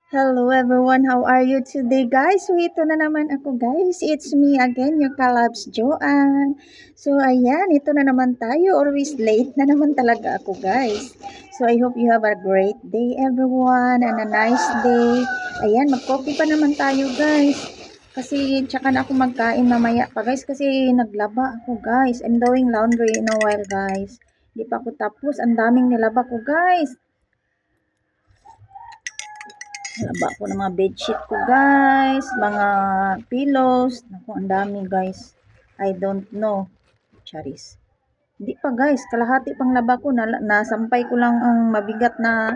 Hello everyone, how are you today guys? So ito na naman ako guys, it's me again, your kalabs Joanne. So ayan, ito na naman tayo, always late na naman talaga ako guys. So I hope you have a great day everyone and a nice day. Ayan, mag-coffee pa naman tayo guys. Kasi tsaka na ako magkain mamaya pa guys kasi naglaba ako guys. I'm doing laundry in a while guys. Di pa ako tapos, ang daming nilaba ko guys. Laba ko ng mga bedsheet ko guys, mga pillows. Naku, ang dami guys. I don't know. Charis. Hindi pa guys, kalahati pang laba ko. Nasampay ko lang ang mabigat na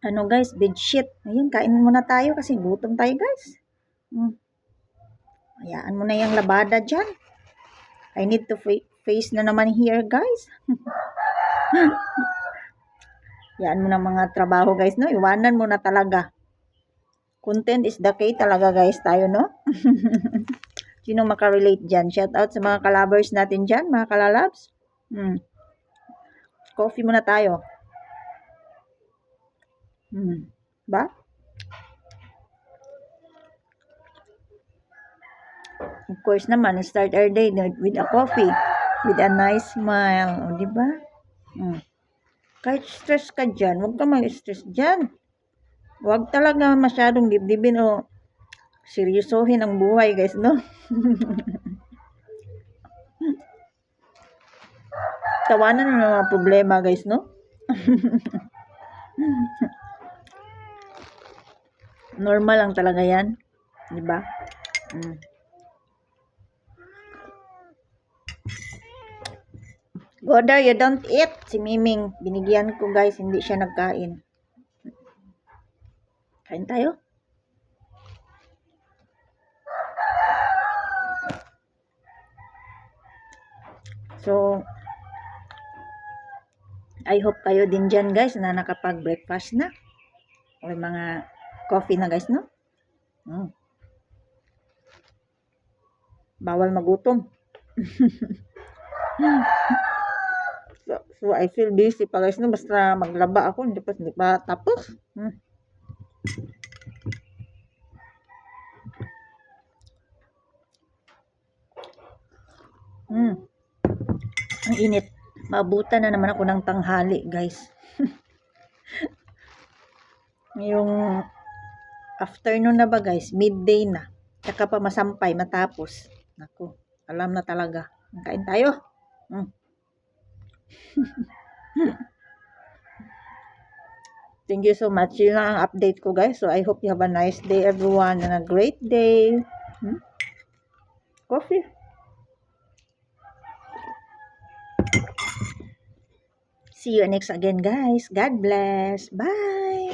ano guys, bedsheet. Ayun, kain muna tayo kasi gutom tayo guys. Hayaan mo na yung labada dyan. I need to face na naman here guys. Hayaan mo na mga trabaho guys, no? Iwanan mo na talaga. Content is the key talaga guys tayo, no? Sino makarelate dyan? Shout out sa mga kalabers natin dyan, mga kalalabs. Coffee muna tayo. Ba? Of course naman, start our day with a coffee. With a nice smile. O, diba? Kahit stress ka dyan, huwag ka mag-stress dyan. Huwag talaga masyadong dibdibin o seryosohin ang buhay, guys, no? Tawanan ng mga problema, guys, no? Normal lang talaga yan. Diba? Goda, you don't eat. Si Miming, binigyan ko guys, hindi siya nagkain. Kain tayo? So, I hope kayo din dyan guys na nakapag-breakfast na. O mga coffee na guys, no? Bawal magutom. So, I feel busy pa guys, no? Basta maglaba ako, hindi pa tapos. Ang init. Maabutan na naman ako ng tanghali, guys. Yung afternoon na ba, guys? Midday na. Tsaka pa masampay, matapos. Naku, alam na talaga. Kain tayo. Thank you so much. Yun lang ang update ko, guys. So, I hope you have a nice day, everyone, and a great day. Coffee. See you next again, guys. God bless. Bye.